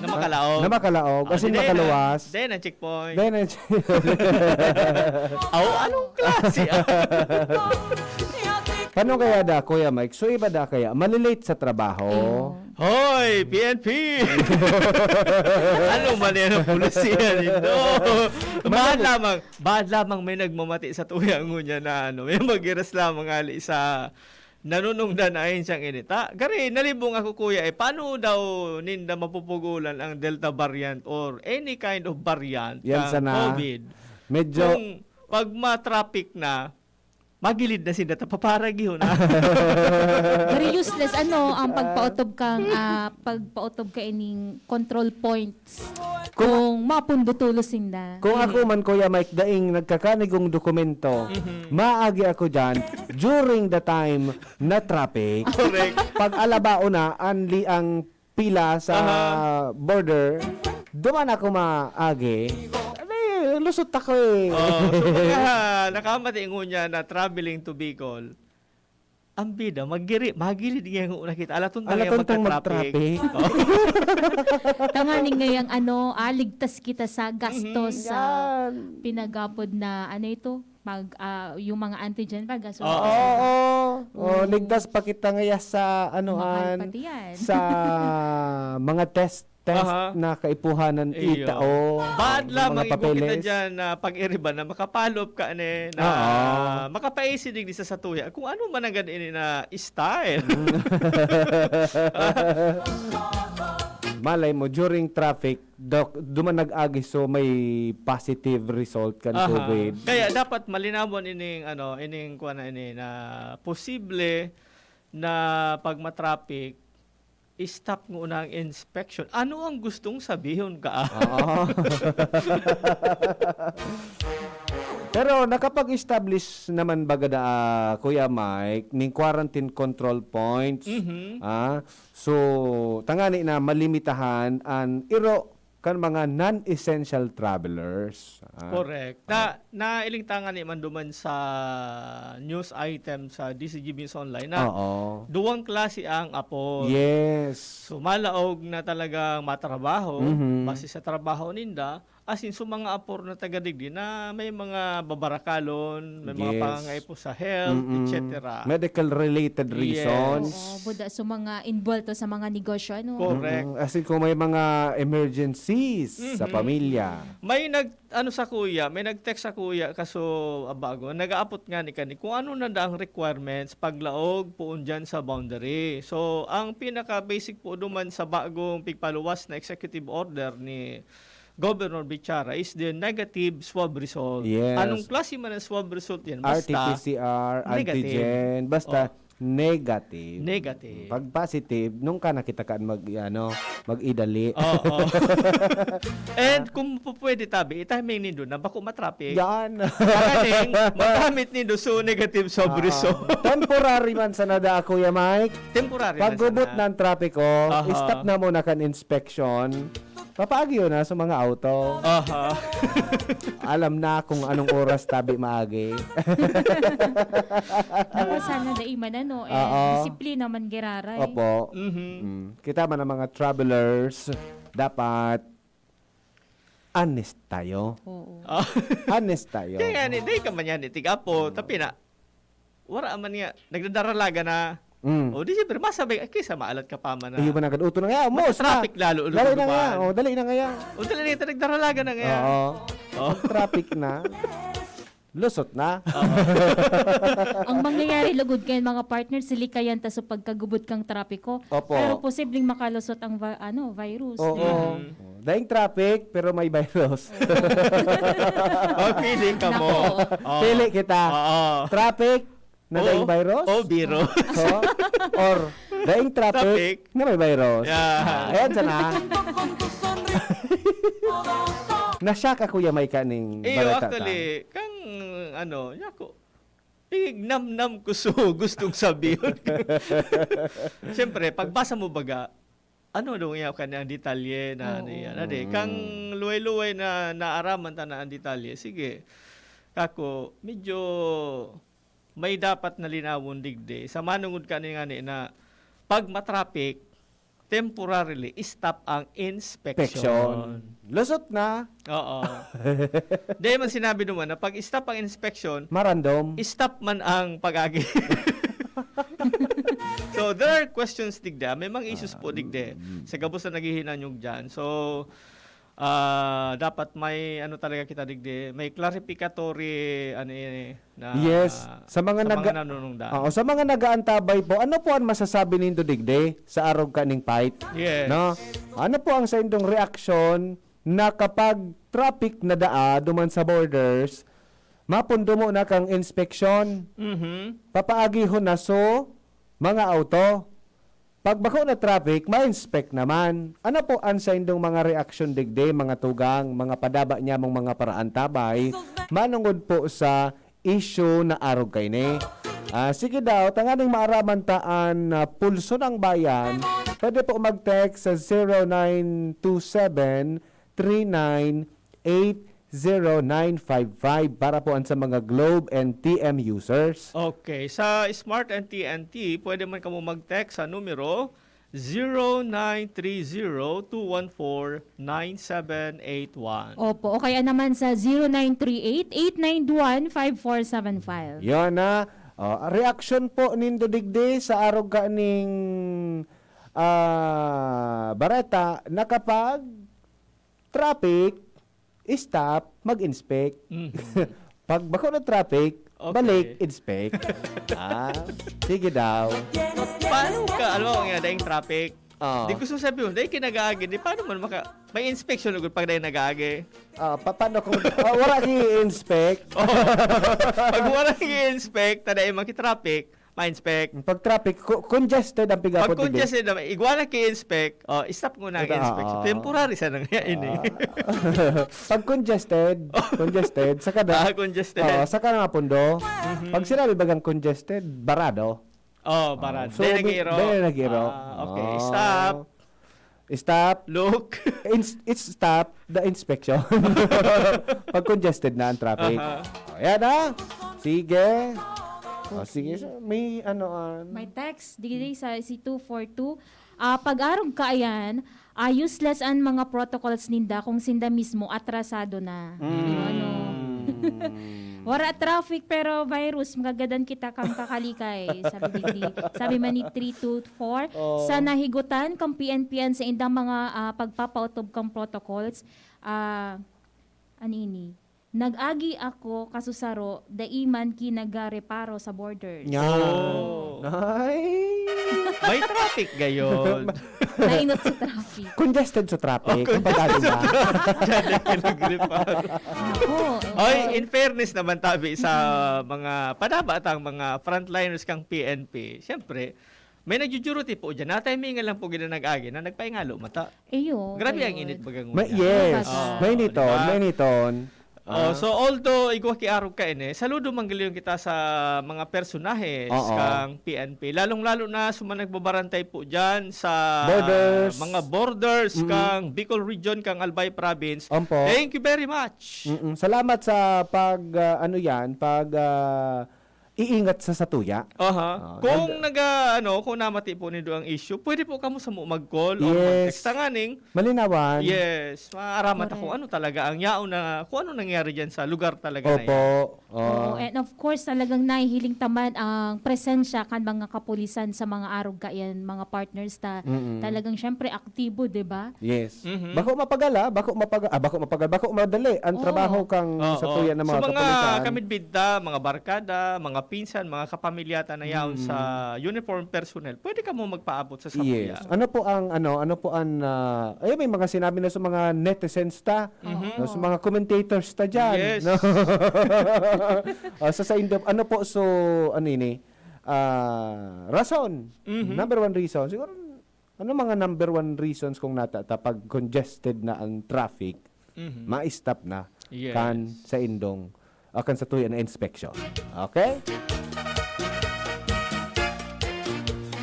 Na makalaog. Na makalaog. As in makaluwas. Then ang checkpoint. Then, Aw, anong klase? paano kaya da, Kuya Mike? So, iba da kaya? Malilate sa trabaho? Hoy, PNP! Ano man yan ang pulisiya nito? Bad lamang may nagmamati sa tuyang niya na may magiras lamang ali sa nanunungdan ayon siyang inita. Gari, nalibong ako kuya, paano daw ninda mapupugulan ang Delta variant or any kind of variant Yan ng sana. COVID? Medyo, Kung pag ma-traffic na, magilid na sila, paparag yun. Very useless ang pagpaotob ka ining control points. Kung mapundutulos sinda. kung ako man, Kuya Mike, daing nagkakanigong dokumento, maagi ako dyan during the time na traffic. Correct. Pag alabao na, ang pila sa border, duman ako maagi. Lusot ako eh. So pagka nakamati niya na traveling to Bicol, ang bida, magilid niya yung nakita. Alatong mag-traffic. Tanganing ngayang ligtas kita sa gastos sa pinagapod na yung mga antigen pa gastos. Oo. Ligtas pa kita ngaya sa Mahal pati yan. sa mga test na kaipuhanan itao. Bad lamang mga ibo kita papeles. dyan na pag-iriba na makapalop ka na makapaisinig sa tuya. Kung ano man ang ganun na style. Malay mo, during traffic, duman nag-agi so may positive result kan COVID. Kaya dapat malinawon ining kuha na posible na pag matraffic, stop mo na ang inspection. Ano ang gustong sabihin ka? Pero nakapag-establish naman baga da, Kuya Mike, ning quarantine control points. So, tangani na malimitahan ang iro kan mga non-essential travelers. Correct. Na ilingtangan ni man duman sa news item sa DCG News Online na duwang klase ang apod. Yes. So malaog na talagang matrabaho base sa trabaho ninda asin so mga apor na tagadigdi na may mga babarakalon, may mga pangangay po sa health, etc. Medical related reasons. Buda so mga involved sa mga negosyo Correct. As in kung may mga emergencies sa pamilya. May nag-text sa kuya kaso abago, nag-aapot nga ni kani kung ano na daang requirements paglaog puon dyan sa boundary. So, ang pinaka-basic po duman sa bagong pigpaluwas na executive order ni Governor Bichara is the negative swab result. Yes. Anong klase man ang swab result yan? Basta RT-PCR, negative. antigen, basta negative. Negative. Pag positive, nung ka nakita ka mag-idali. Oo. And kung pwede tabi, itaming nindo na bako matraffic. Yan. Kakaning, magamit nindo so negative swab result. Temporary man sana da, Kuya Mike. Temporary Pag gubot ng trapiko, stop na muna kan inspection. Papaagi yun sa mga auto. Alam na kung anong oras tabi maagi. Sana daiman disiplina man giraray. Opo. Kita man ang mga travelers, dapat honest tayo. Oo. Honest tayo. Kaya ni day ka man yan itigapo, tapi na wala man niya nagdadaralaga na. O di siyempre masabay kaysa maalat ka pa man na. Iyo ba na uto na nga, most traffic lalo ulo. Dali na nga. Dali na nga yan. O dali na nagdaralaga na nga. Traffic na. Lusot na. Ang mangyayari lugod kayo mga partners, silikayan ta sa pagkagubot kang trapiko. Opo. Pero posibleng makalusot ang virus. Oo. Daing traffic, pero may virus. Pili ka mo. Pili kita. Traffic, na daing virus? Virus. Or daing traffic na may virus. Yeah. Ayan sana. Nasyak ako may kaning balata. Actually, kang yako, pignam-nam ko so gustong sabihin. Siyempre, pagbasa mo baga, daw nga kanyang detalye na kang luway-luway na naaraman ta na ang detalye. Sige, kako, medyo may dapat na linawon digde. Sa manungod ka nga na pag matraffic, temporarily stop ang Inspection. inspection. Lusot na, Oo. Dahil man sinabi naman na pag stop ang inspection, marandom. stop man ang pag-agi. So, there are questions digda. May mga issues po digda. Sa gabos na naghihinanyog dyan. So, dapat may ano talaga kita digda. May clarificatory na Yes. Sa mga nanunungdan. Oo, sa mga nagaantabay po, ano po ang masasabi nindo digde sa arog kaning fight? Yes. No? Ano po ang sa indong reaksyon na kapag traffic na daa duman sa borders, mapundo mo na kang inspection, Mhm. papaagihon na so mga auto. Pag bako na traffic, ma-inspect naman. Ano po ang sa indong mga reaksyon digde, mga tugang, mga padaba niya mong mga paraan tabay, manungod po sa issue na arog kay ni. Sige daw, tanganing maaraman taan na pulso ng bayan, pwede po mag-text sa 0927-3980-955 para po sa mga Globe and TM users. Okay. Sa Smart and TNT, pwede man kamo mag-text sa numero 0930-214-9781. Opo, o kaya naman sa 0938-891-5475. Yan na. Reaction po nindo digdi sa arog kaning bareta na kapag traffic, stop, mag-inspect. Pag bako na traffic, Okay. balik, inspect. Sige daw. Paano ka, alam mo, nga daing traffic? Oo. Di gusto sabihin, dahil kinag-aagi, di paano man may inspection ugod pag dahil nag-aagi? Paano kung wala i-inspect? Pag wala i-inspect, tadai maki-traffic, ma-inspect. Pag traffic, congested ang pigapot. Pag congested naman, igwala ki-inspect, stop mo na ang inspection. Temporary sa nangyayari ini. Pag congested, saka na. Congested. Saka na pundo. Pag sinabi bagang congested, barado. Barad. So, Dahil nag-iro. dahil nag-iro. Okay, stop. Stop. Look. It's stop the inspection. Pag congested na ang traffic. Ayan na. Sige. Sige. So, may May text, digdi sa C242. Pag-arog ka ayan, useless ang mga protocols ninda kung sinda mismo atrasado na. Wala traffic pero virus, magagadan kita kang kakalikay. Sabi digdi. Sabi man ni 324. Sa nahigutan kang PNPN sa indang mga pagpapautob kang protocols, anini, nag-agi ako kasusaro daiman kinag-reparo sa borders. Oh. Ay. May traffic gayon. Nainot sa traffic. Congested sa traffic. Kapag ano na. Diyan kinag-reparo. Ako. Oy, in fairness naman tabi sa mga padabatang mga frontliners kang PNP, siyempre, may nagjujuroti po dyan. Na-timing lang po gina nag-agi na nagpaingalo mata. Eyo. Grabe ang ayun. init bagang Yes. Oo, May niton. diba? May niton. So although igwa kiarog ka ini, saludo manggaling kita sa mga personahe Oo. kang PNP. Lalong-lalo na suma nagbabarantay po diyan sa Borders. mga borders kang Bicol Region kang Albay Province. Ompo. Thank you very much. Salamat sa pag iingat sa satuya. Kung kung namati po nido ang issue, pwede po kamo sa mag-call o Yes. mag-text tanganing. Malinawan. Yes, maaramat Correct. ako ano talaga ang yao na kung ano nangyari diyan sa lugar talaga na yan. Opo. And of course, talagang nahihiling taman ang presensya kan mga kapulisan sa mga arog kayan, mga partners ta talagang syempre aktibo, 'di ba? Yes. Bako mapagala, bako madali ang trabaho kang satuya ng mga so, kapulisan. mga kamidbidda, mga barkada, mga pinsan, mga kapamilyata na yaon sa uniform personnel, pwede ka mo magpaabot sa satuya. Yes. Ano po ang may mga sinabi na sa mga netizens ta, no, sa mga commentators ta diyan, Yes. no? Sa Indop, rason. Number one reason. Siguro ano mga number one reasons kung pag congested na ang traffic, ma-stop na Yes. kan sa indong kan sa tuyan na inspection. Okay?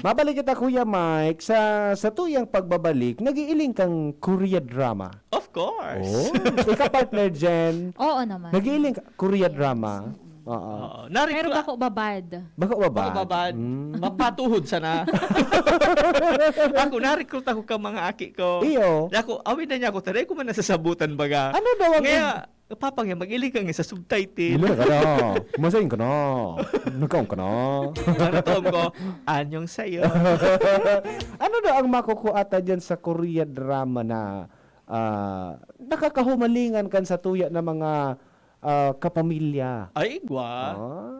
Mabalik kita, Kuya Mike, sa tuyang pagbabalik, nagiiling kang Korea drama. Of course. Oh, ikaw partner Jen. Oo naman. Nagiiling ka, Korea drama. Oo. Pero bako babad. Bako ba ba? Bako babad. Mapatuhod sana. Ako, na-recruit ako ka mga aki ko. Iyo. Ako, awin na niya ako, taray ko man nasasabutan baga. Ano daw ang... Ngayon, papang yan, mag-ilig ka nga sa subtitle. Ilo ka na. Masayin ka na. Nagkaon ka na. Ano to ko, anyong sayo. Ano daw ang makukuata dyan sa Korea drama na nakakahumalingan kan sa tuya ng mga kapamilya? Ay, igwa.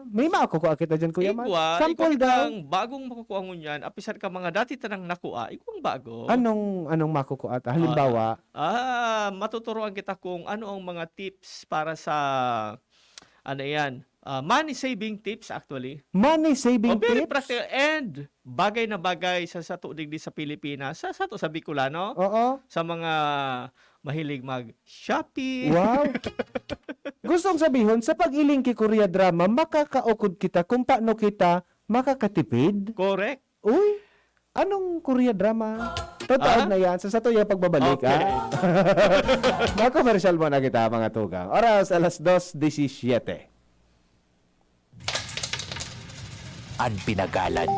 May makukuha kita dyan, Kuya Mark. Igwa, Sample daw. ang bagong makukuha mo niyan, apisar ka mga dati tanang nakuha, igwang bago. Anong makukuata? Halimbawa, Matuturuan kita kung ano ang mga tips para sa, ano yan, money saving tips actually. money saving Very tips? practical and bagay na bagay sa digdi sa Pilipinas, sa Bicolano, Oo. sa mga mahilig mag-shopping. Wow. Gustong sabihin, sa pag-iling kay Korea drama, makakaukod kita kung paano kita makakatipid. Correct. Uy, anong Korea drama? Totoo na yan. Sa tuya pagbabalik, Okay. Mga-commercial mo na kita, mga tugang. Oras, alas 2:17. Ang pinagalan.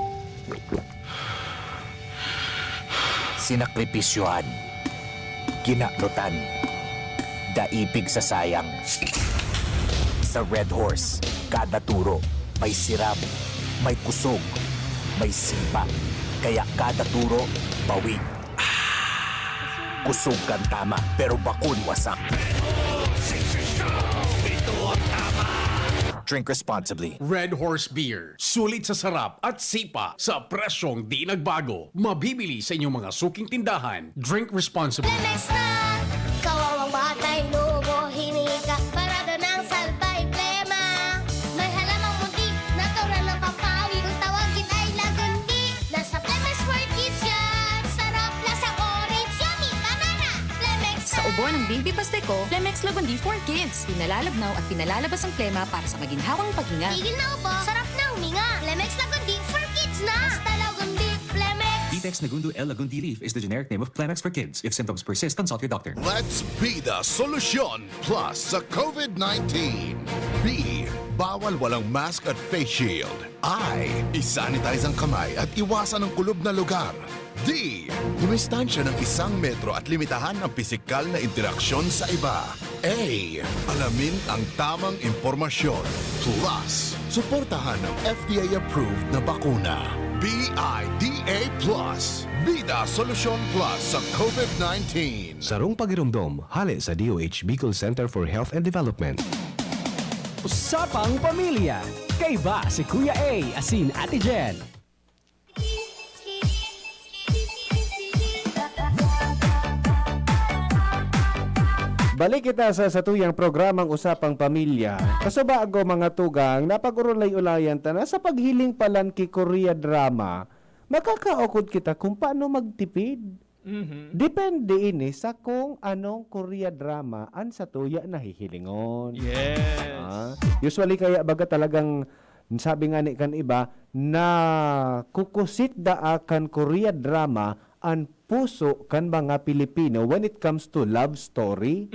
Sinakripisyohan. Ginakrutan. Daipig sa sayang. Sa Red Horse, kada turo, may siram, may kusog, may sipa. Kaya kada turo, bawi. Kusog kan tama, pero bakun wasak. Drink responsibly. Red Horse Beer. Sulit sa sarap at sipa sa presyong di nagbago. Mabibili sa inyong mga suking tindahan. Drink responsibly. Lemex na! Kawawang batay, lubo, hinika, parado ng salbay, plema. May halamang muntik, natural ng pampawi, kung tawagin ay lagundi. Nasa Lemex World Kids yan! Sarap, lasang orange, yummy, banana! Lemex na! Sa ubo ng Baby Pasteco, Flemex Lagundi for Kids. Pinalalabnaw at pinalalabas ang plema para sa maginhawang paghinga. Tigil na upo, sarap na huminga. Lemex Lagundi for Kids na! Basta Lagundi, Lemex! Vitex Nagundu L. Lagundi Leaf is the generic name of Plemex for kids. If symptoms persist, consult your doctor. Let's be the solution plus sa COVID-19. B. Bawal walang mask at face shield. I. Isanitize ang kamay at iwasan ang kulob na lugar. D. Dumistansya ng 1 metro at limitahan ang pisikal na interaksyon sa iba. A. Alamin ang tamang impormasyon. Plus, suportahan ang FDA-approved na bakuna. BIDA Plus. Bida Solusyon Plus sa COVID-19. Sarong pagirumdom, hali sa DOH Bicol Center for Health and Development. Usapang Pamilya. Kay ba si Kuya A, asin Ate Jen? Balik kita sa satuyang programang Usapang Pamilya. Kaso bago mga tugang, napag-urulay-ulayan ta na sa paghiling palan kay Korea drama, makakaukod kita kung paano magtipid. Depende ini sa kung anong Korea drama ang satuya na hihilingon. Yes. Usually kaya baga talagang sabi nga ni kan iba na kukusit da kan Korea drama ang puso kan mga Pilipino when it comes to love story.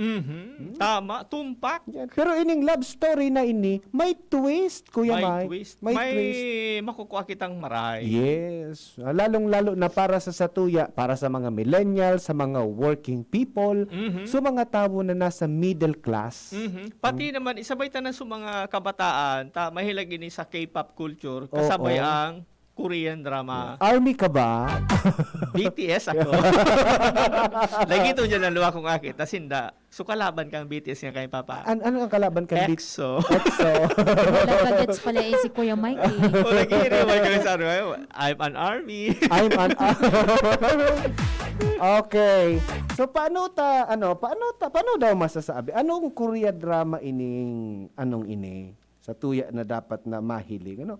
Tama, tumpak. Yan. Pero ining love story na ini, may twist, Kuya May Mike. twist. May May twist. makukuha kitang maray. Yes. Lalong-lalo na para sa satuya, para sa mga millennials, sa mga working people, sa mga tao na nasa middle class. Pati naman, isabay tanan sa mga kabataan, mahilag ini sa K-pop culture, kasabay Oo. ang Korean drama. Army ka ba? BTS ako. Lagi ito dyan ang luwa kong akit. Tas hinda, so kalaban kang BTS nga kay Papa. Ano ang kalaban ka? EXO. EXO. Wala kagets pala si Kuya Mike eh. O lagi rin, sa ano, I'm an army. I'm an Okay. So paano daw masasabi? Anong Korea drama anong ini? Sa tuya na dapat na mahiling, ano?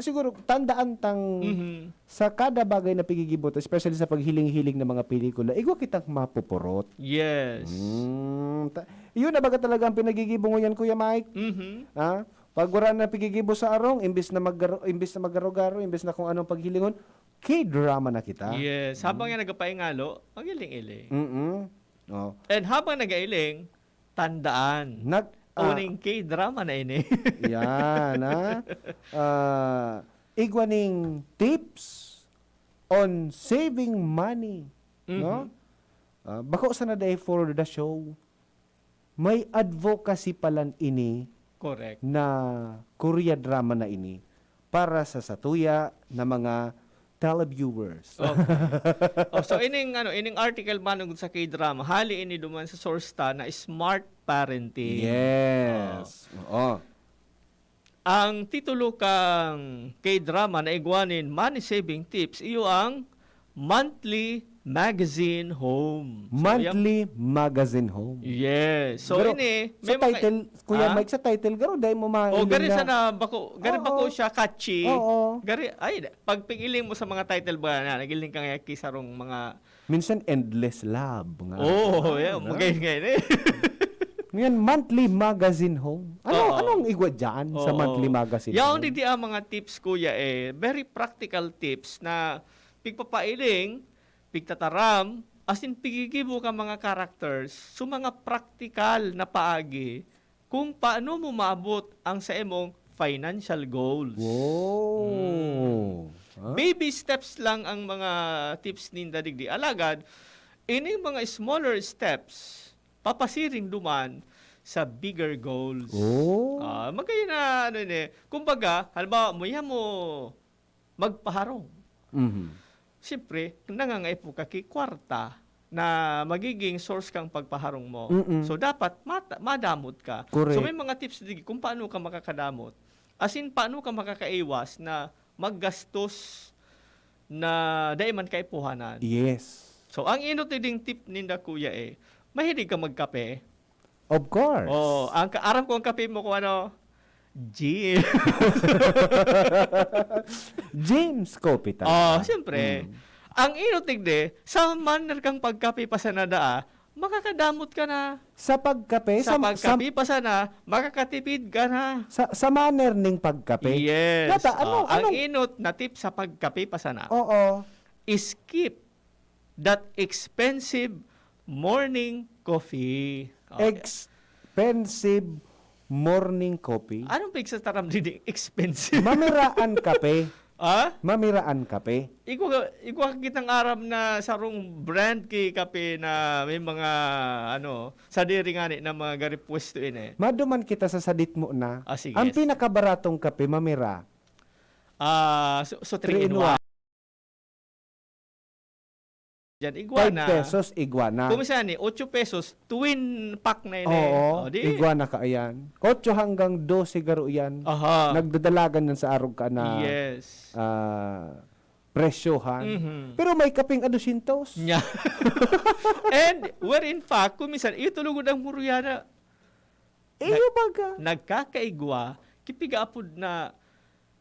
Siguro tandaan tang sa kada bagay na pigigibot, especially sa paghiling-hiling ng mga pelikula, igwa kitang mapupurot. Yes. Yun na baga talaga ang pinagigibong mo yan, Kuya Mike? Ha? Pag wala na pigigibo sa arong, imbis na magaro-garo, imbis na kung anong paghilingon, K-drama na kita. Yes. Habang nga nagapaingalo, magiling-iling. Oh. And habang nagailing, tandaan. uning K-drama na ini. Yan, ha? Igwaning tips on saving money, no? Bako sa na day for the show, may advocacy palan ini Correct. na Korea drama na ini para sa satuya na mga televiewers. Okay. So ining article manungod sa K-drama, hali ini duman sa source ta na smart parenting. Yes. Oo. Ang titulo kang K-drama na igwanin money saving tips iyo ang monthly magazine home. So, Monthly magazine home. yes. So Pero ini sa title, Kuya Ah? Mike, sa title garo dahil mo O mailin gari na. sana bako siya catchy. Oo. Gari pag pingiling mo sa mga title ba na nagiling ka nga kisarong mga Minsan endless love nga. yeah, magayon eh. Ngayon, monthly magazine home. Oo. Anong igwa dyan sa Oo. monthly magazine Yaon home? di ang mga tips kuya very practical tips na pigpapailing, pigtataram, as in pigigibo ka mga characters so mga practical na paagi kung paano mo maabot ang sa imong financial goals. Wow. Huh? Baby steps lang ang mga tips ninda digdi. Alagad, ining mga smaller steps, papasiring duman sa bigger goals. Oh. Magayon na, kumbaga, halimbawa, mo magpaharong. Mhm. Siyempre, nangangay po ka kwarta na magiging source kang pagpaharong mo. Mm-mm. So, dapat madamot ka. Correct. So, may mga tips digi kung paano ka makakadamot. As in, paano ka makakaiwas na maggastos na daiman ka ipuhanan. Yes. So, ang inot ding tip ninda kuya mahilig ka magkape. Of course. Aram ko ang kape mo kung ano, G. James Coffee talaga. Siyempre. Ang inutig sa manner kang pagkape pa sa nadaa, makakadamot ka na. Sa pagkape, Sa pagkape pa sana, makakatipid ka na. sa manner ning pagkape. Yes. Yata, ang anong- inot na tip sa pagkape pa sana, Oo. skip that expensive morning coffee. Expensive morning coffee. Anong pig sa taram din expensive? Mamiraan kape. Mamiraan kape. Ikaw kitang aram na sarong brand kay kape na may mga sa diri nga na mga garipwesto Maduman kita sa sadit mo na. Sige. Ang pinakabaratong kape, mamira. So 3 in 1. Diyan, 5 iguana. pesos, iguana. Kung minsan 8 pesos, twin pack na yun Oo, di. iguana ka ayan. 8 hanggang 12 garo yan. Aha. Nagdadalagan yan sa arog ka na Yes. presyohan. Mhm. Pero may kaping 200. Nya. And where in fact, kung minsan, itulugod ang muryana, Iyo baga. nagkakaigwa, kipigaapod na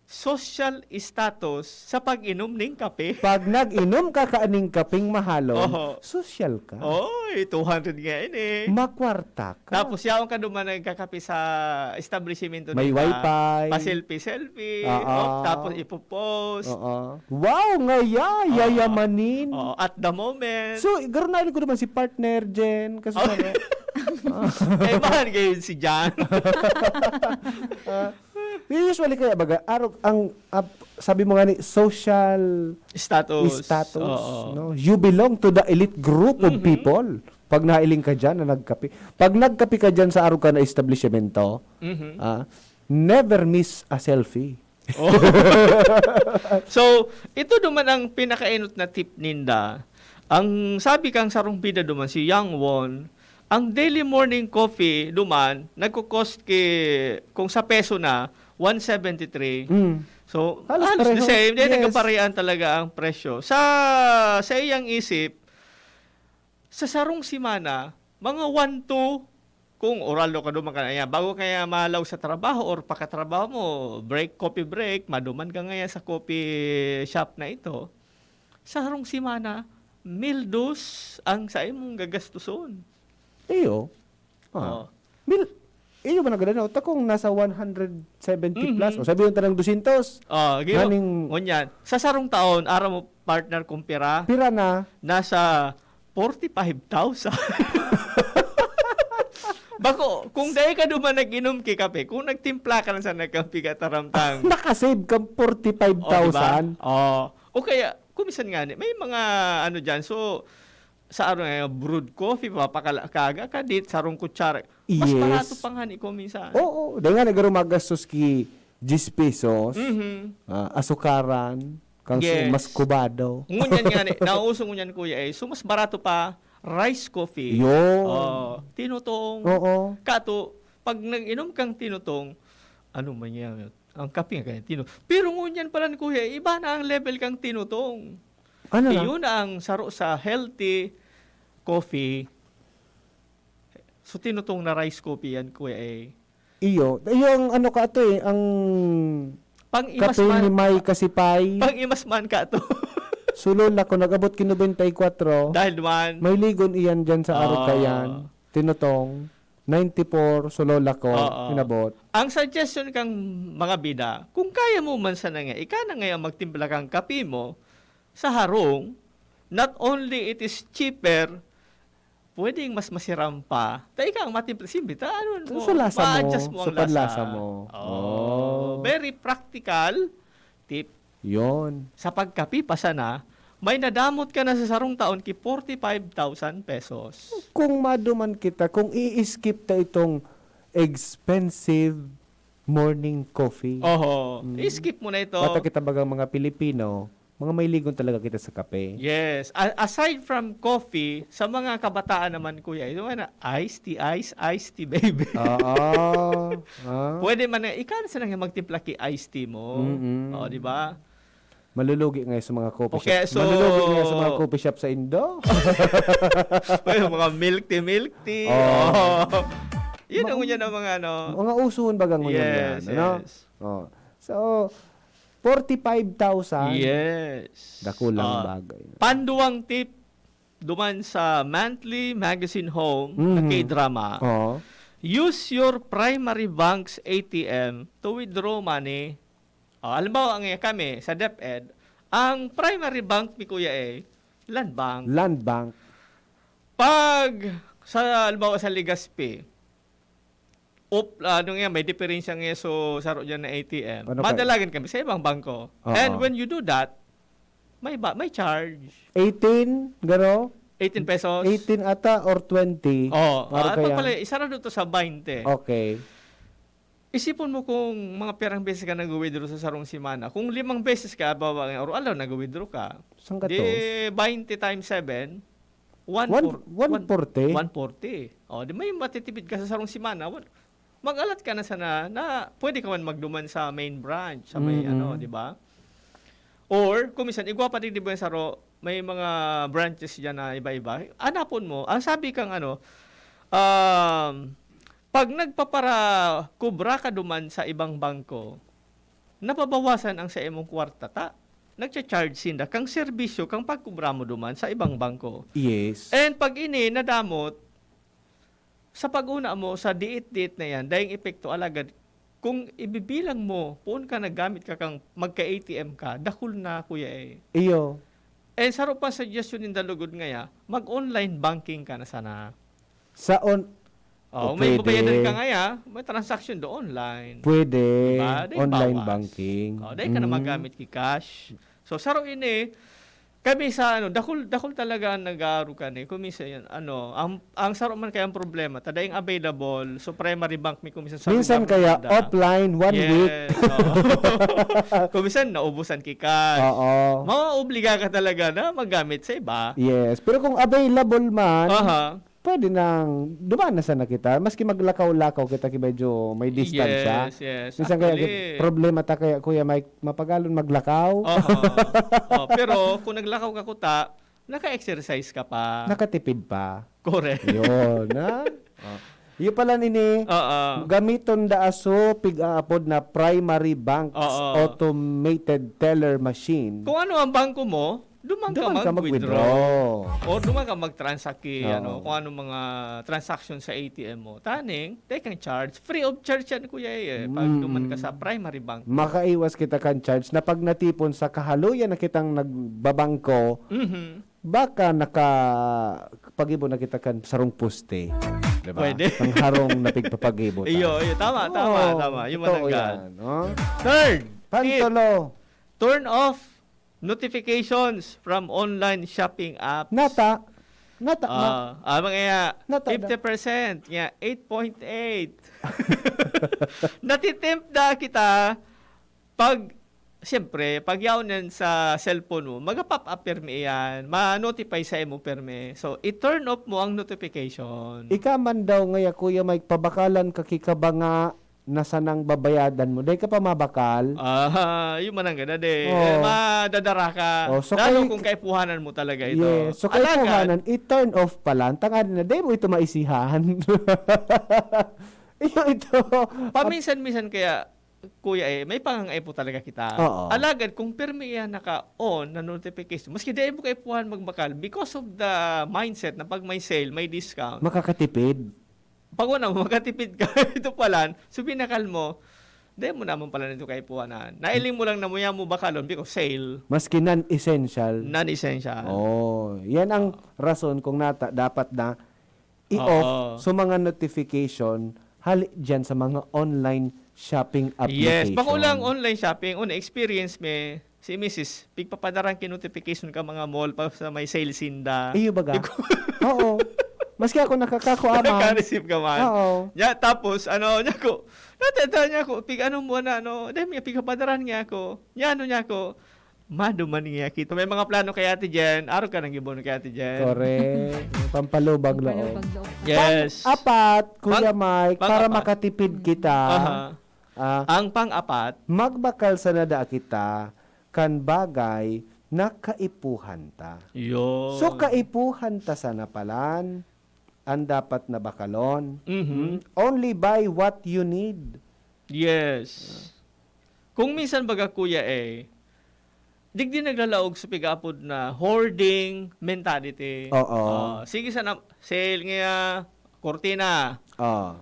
social status sa pag-inom ng kape. Pag nag-inom ka kaaning kaping mahalon, Oo. social ka. Oy, 200 nga yun Makwarta ka. Tapos yawan ka duman nagkakape sa establishmento May nila. wifi. Pa-selfie. Oo. Tapos ipopost. Oo. Wow, ngaya, yayamanin. At the moment. So, garunahin ko naman si partner Jen. Kasi Kaya mahal ngayon si John. usually kaya baga, sabi mo nga ni, social Status. status. Oo. No? You belong to the elite group of people. Pag nailing ka dyan na nagkape. Pag nagkape ka dyan sa araw ka na establishmento, never miss a selfie. So, ito naman ang pinakainot na tip ninda. Ang sabi kang sarong bida duman si Yang Won, ang daily morning coffee duman nagko-cost kung sa peso na 173. So, Halos halos the pareho. same. Hindi, Yes. nagkaparehan talaga ang presyo. Sa iyang isip, sa sarong simana, mga 1-2, kung oralo ka duman ka na yan, bago kaya malaw sa trabaho or pakatrabaho mo, coffee break, maduman ka ngayon sa coffee shop na ito, sa sarong simana, 1,200 ang sa imong gagastuson. Iyo. Oh. Iyo ba nagdano? Kung nasa 170 plus, o sabi yung tanang 200, Ganing- ngunyan, sa sarong taon, araw mo partner kumpira, pira na. nasa 45,000. Bako, kung dahil ka duman nag-inom ki kape, kung nagtimpla ka lang sa nagkape ka taramtang. Nakasave kang 45,000. O kaya, kumisan nga, may mga ano dyan. So, sa ano nga, brewed coffee, papakalaga ka dit, sarong kutsara. Mas Yes. barato pa nga ni ko minsan. Oo, dahil nga nagaro magastos ki 10 pesos, Mhm. asukaran, kang Yes. mas kubado. Ngunyan nga ni, nauso ngunyan kuya so mas barato pa rice coffee. Yun. Tinutong. Oo. Kato, pag nag-inom kang tinutong, ano man yan, ang kape nga kaya tinutong. Pero ngunyan pala ni kuya, iba na ang level kang tinutong. Ano lang? Iyon ang saro sa healthy coffee. So tinutong na rice coffee yan kuya Iyo. Yung ano ka to ang Pang kape ni imasman, May Kasipay. pang imasman ka to. Sulol ako, nag-abot ki 94. Dahil duman, May ligon iyan dyan sa araw Ah. kayan. Tinutong. 94, sulol ako. Oo. Inabot. ang suggestion kang mga bida, kung kaya mo man sana nga, ika na ngayon magtimpla kang kape mo sa harong, not only it is cheaper, pwedeng mas masiram pa. Ta ika ang matimpla, simple, ano mo, Sa lasa mo, ma-adjust mo ang sa panlasa lasa. mo. Oh. Very practical tip. Yon. Sa pagkape pa sana, may nadamot ka na sa sarong taon ki 45,000 pesos. Kung maduman kita, kung i-skip ta itong expensive morning coffee. Oho. I-skip mo na ito. Bata kita bagang mga Pilipino, mga may ligon talaga kita sa kape. Yes. Aside from coffee, sa mga kabataan naman, kuya, yung na iced tea, baby. Oo. Ah. Pwede man na, ikaw na sana nga magtimpla ki iced tea mo. Mm-mm. O, di ba? Malulugi ngayon sa mga coffee Okay, shop. so- Malulugi ngayon sa mga coffee shop sa Indo. Pwede mga milk tea. Oh. Oh. Yun ang yan ang mga ano. Mga usuhon bagang ngayon Yes, yan. Ano? yes. Oh. So, 45,000. Yes. Dakulang Ah, bagay. Panduang tip, duman sa monthly magazine home, na Mhm. K-drama. Oh. Use your primary bank's ATM to withdraw money. Halimbawa, kami sa DepEd, ang primary bank ni Kuya Land Bank. Land Bank. Pag halimbawa sa Legazpi, may diferensya nga so saro dyan na ATM. Ano pa? Madalagan kami sa ibang bangko. Oo. And when you do that, may charge. 18, garo? 18 pesos. 18 ata or 20? Para At kaya? pala, isa na doon sa 20. Okay. Isipon mo kung mga perang beses ka nag-withdraw sa sarong simana. Kung 5 beses ka, or alaw, nag-withdraw ka. Saan ka Di to? 20 times 7, 140? 140. Di may matitipid ka sa sarong simana. Mag-alat ka na sana na pwede ka man magduman sa main branch, sa may Mm-mm. di ba? Or, kung minsan, igwa pa din di ba yung saro, may mga branches dyan na iba-iba. Anapon mo, ang sabi kang pag nagpapara kubra ka duman sa ibang bangko, napabawasan ang sa imong kwarta ta. Nagcha-charge sinda kang serbisyo kang pagkubra mo duman sa ibang bangko. Yes. And pag ini nadamot sa pag-una mo sa diit-diit na yan, dahil epekto alagad kung ibibilang mo, puon ka nagamit ka kang magka-ATM ka, dakul na kuya Iyo. And saro pa suggestion in dalugod ngaya, mag-online banking ka na sana. Sa May pwede. babayadan ka ngaya, may transaction do online. Pwede. Diba? Dahil Online bawas. banking. Dahil ka na magamit ki cash. So saro ini, kami sa dakul talaga ang nag-aaru ka ni. Kumisa yan, ang saro man kaya ang problema, tadayang available, so primary bank mi kumisa sa Minsan kaya offline, 1 week. Kumisan naubusan ki cash. Oo. Maobliga ka talaga na magamit sa iba. Yes. Pero kung available man, Aha. pwede nang dumaan na sana kita. Maski maglakaw-lakaw kita medyo may distansya. Yes. Minsan kaya Actually, problema ta kaya Kuya Mike, mapagalon maglakaw. pero kung naglakaw ka kuta, naka-exercise ka pa. Nakatipid pa. Correct. Yun, ha? Yung pala nini, gamiton da aso pig-aapod na primary bank's automated teller machine. Kung ano ang bangko mo, dumang ka mag-withdraw. O dumang ka mag-transact kung ano mga transaction sa ATM mo. Taning, they can charge. Free of charge yan, kuya pag duman ka sa primary bank. Makaiwas kita kan charge na pag natipon sa kahaluyan na kitang nagbabangko, baka pag-ibo na kita kan sarong puste. Diba? Pwede. Pangharong na pigpapagibot. Iyo, tama. Yung totoo mananggal. yan, no? Third, Pantolo. turn off notifications from online shopping apps. Nata. Mga Nata- 50%, nga 8.8. Natitempt na kita siyempre, pag yawnan sa cellphone mo, mag-pop up permi yan, ma-notify sa imo permi. So, i-turn off mo ang notification. Ika man daw ngaya Kuya Mike, pabakalan ka kikabanga nasa nang babayadan mo. Dahil ka pa mabakal. Yung manang gana de. Oh. Madadara ka. So Lalo kay- kung kaipuhanan mo talaga ito. Yes. So kay puhanan, i-turn off pala. Tangan na, dahil mo ito maisihan. ito. Paminsan-minsan kaya, kuya may pangangay po talaga kita. Oo. Alagad, kung permi yan naka-on na notification, maski dahil mo kaipuhan magbakal, because of the mindset na pag may sale, may discount, Makakatipid. pag una mo, makatipid ka, ito pala, so binakal mo, dahil mo naman pala nito kaipuhanan. Nailing mo lang na muya mo bakalon because sale, Maski non-essential. non-essential. Yan ang rason kung dapat na i-off so mga notification hali dyan sa mga online shopping application. Yes, bago lang online shopping, experience me, si Mrs. Pigpapadaran notification ka mga mall pa sa may sale sinda. Iyo baga? Oo. Maski ako nakakakuaman. Naka-receive ka man. Oo. Ya, tapos, niya ko, natanda niya ko, dahil may pigpapadaran niya ako, niya ko, maduman niya kita. May mga plano kay Ate Jen, araw ka nang gibon kay Ate Jen. Correct. Pampalubag loob. Yes. Pang-apat, Kuya Mike, para Pang-apat. makatipid kita, Ang pang-apat, magbakal sa nada kita kan bagay na kaipuhan ta. yun. So kaipuhan ta sa napalan, ang dapat na bakalon. Only buy what you need. Yes. Kung minsan baga kuya digdi naglalaog sa pig-apod na hoarding mentality. Oo. Sige sana, sale nga, kortina. Oh,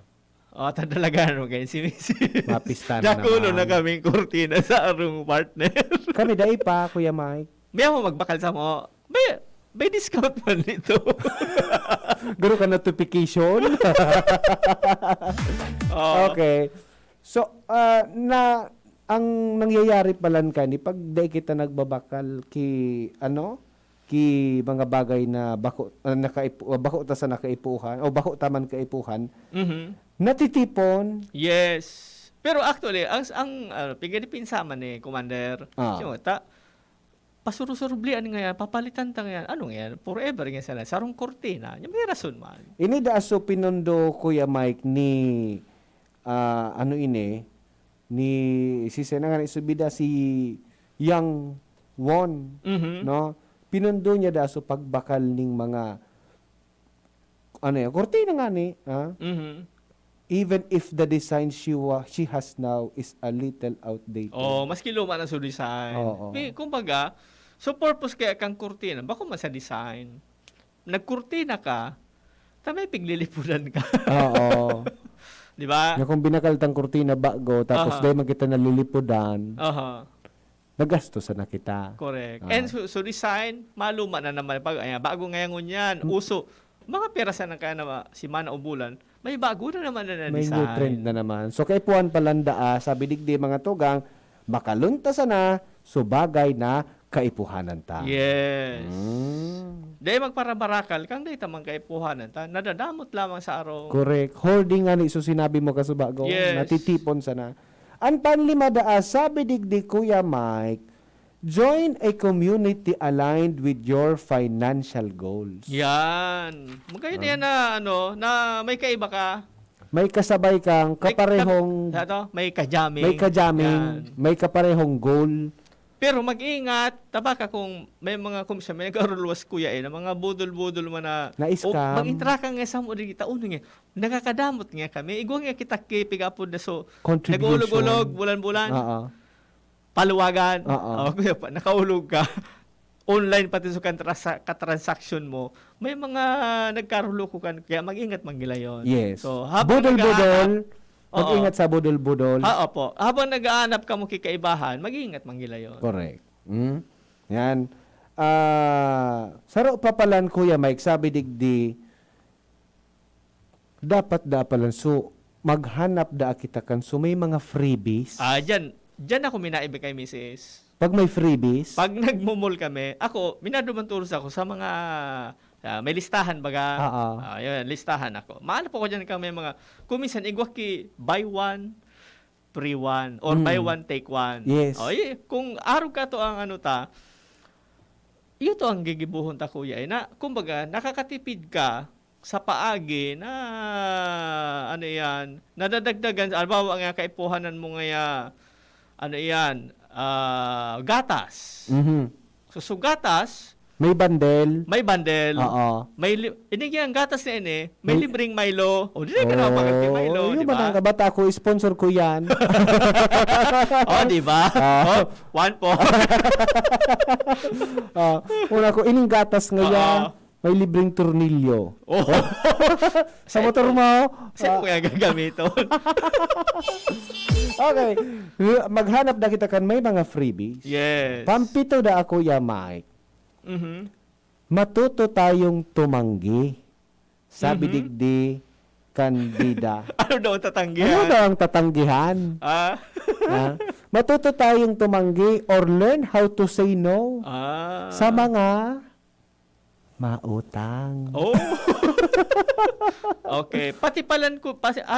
Tadalagan mo kayo si Mrs. mapista na Nakulo na naman. kaming kortina sa arong partner. Kami dai pa, Kuya Mike. May mo magbakal sa mo. May discount man nito. Guro ka notification. Okay. So, ang nangyayari palan ni pag dai kita nagbabakal ki mga bagay na bako ta sa nakaipuhan o bako taman kaipuhan, natitipon. Yes. Pero actually, ang pigani pinsaman ni Commander, yung pasuro-surublian nga yan, papalitan ta nga yan. Ano nga yan? Forever nga sila. Sarong kortina. Yung may rason man. Ini da aso pinundo Kuya Mike ni ni si Senangan Isubida si Yang Won, no? Pinundo niya da aso pagbakal ning mga kortina nga ni, even if the design she has now is a little outdated. Maski luma na sa design. Oo. Kumbaga, so purpose kaya kang kurtina, bako man sa design. Nagkurtina ka, tamay piglilipunan ka. Oo. Di ba? Na kung binakal tang kurtina bago, tapos dahil man kita nalilipudan, nagasto sa na kita. Correct. And so design, maluma na naman. Bago ngayon yan, uso. Mga perasan ng kaya na si Mana Ubulan, may bago na naman na May design. new trend na naman. So kay Puan Palanda, sabi digdi mga tugang, makalunta sana, so bagay na kaipuhanan ta. Yes. Dahil magparabarakal, kang dahil tamang kaipuhanan ta, nadadamot lamang sa araw. Correct. Holding nga ni, so sinabi mo kasubago, Yes. natitipon sana. Ang panlima sabi digdi Kuya Mike, join a community aligned with your financial goals. Yan. Magkaya na yan na may kaiba ka. May kasabay kang kaparehong May kajaming. may kajaming, Yan. may kaparehong goal. Pero mag-ingat, tabaka kung may mga komisyon, may nagkaruluwas kuya na mga budol-budol man na Na-scam. mag-intra ka nga sa mo rin kita, nga, nakakadamot nga kami, igwa nga kita kipigapod na so, Contribution. nag-ulog-ulog, bulan-bulan, Oo. paluwagan, Oo. kuya pa, nakaulog ka, online pati sa katransaction mo, may mga nagkaruluko kan, kaya mag-ingat manggila yon. Yes. So, habang Budol-budol. Oo. Mag-ingat sa budol-budol. Opo. Habang nag-aanap ka mo kikaibahan, mag-ingat manggila yon. Correct. Yan. Saro pa palan Kuya Mike, sabi digdi, dapat da palan so maghanap da kita kan so may mga freebies. Diyan ako minaibig kay Mrs. Pag may freebies, Pag nagmumol kami, ako, minadumanturos ako sa mga, may listahan baga. Oo. Yun, listahan ako. Maano po ko dyan kami mga, kuminsan, igwaki, buy one, free one, or buy one, take one. Yes. Kung araw ka to ang ano ta, iyo to ang gigibuhon ta kuya. Na, kumbaga, nakakatipid ka sa paagi na, ano yan, nadadagdagan, albawa nga kaipuhanan mo nga, ano yan, gatas. So gatas, may bundle. may bundle. Oo. Ini ang gatas na ini, may libreng Milo. O, di na ka naman kay Milo, di Yung ba? mga bata ko, sponsor ko yan. Di ba? One po. Una ko, ining gatas nga yan, may libreng tornilyo. Sa motor mo, Saan ko yung gagamiton? okay, maghanap na kita kan may mga freebies. Yes. Pampito da ako ya, Mike. Mhm. Matuto tayong tumanggi. Sabi digdi kandida. Ano daw ang Ano tatanggihan? daw ang tatanggihan? Ha? Matuto tayong tumanggi or learn how to say no sa mga mautang. Oh. Okay. Pati palan ko,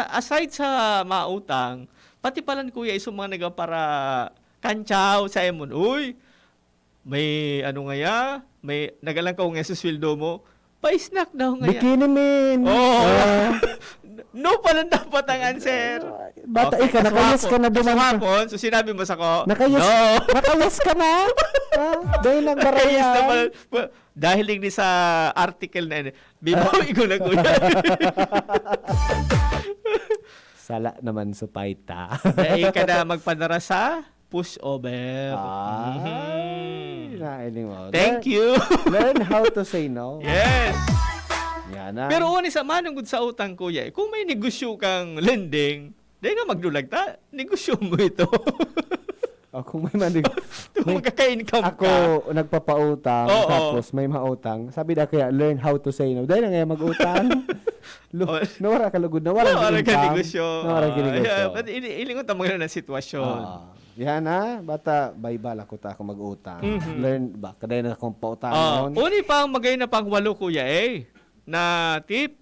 aside sa mautang, pati palan kuya iso mga naga para kantsaw sa emon. Uy, may ano nga ya, may nagalang ka nga sa sweldo mo, pa-snack daw nga ya. Bikini min. No pala dapat ang answer. Bata ka, nakayas ka na duman ka. Hapon, so sinabi mo sa ko, Nakayas, no. nakayas ka na. Dahil lang Nakayas na barayan. pala. Dahil din sa article na yun, bibawi ko na kuya. Sala naman sa paita. Dahil ka na magpadara sa pushover. Nailing mo. Thank you. Learn how to say no. Yes. Yan na. Pero uni sa manungod sa utang kuya, kung may negosyo kang lending, dahil nga magdulag ta, negosyo mo ito. Kung may manig... Kung magkaka-income Ako, ka. nagpapautang, Oo. tapos may mautang. Sabi na kaya, learn how to say no. Dahil na nga mag-utang. Nawara ka lugod, nawara Wala ka income. negosyo. Nawara ka negosyo. Ilingon ta mga na sitwasyon. Yan na, bata, baybala ko ta ako mag-utang. Learn ba? Kaday na akong pautang noon. Uni pa ang magay na pangwalo kuya na tip,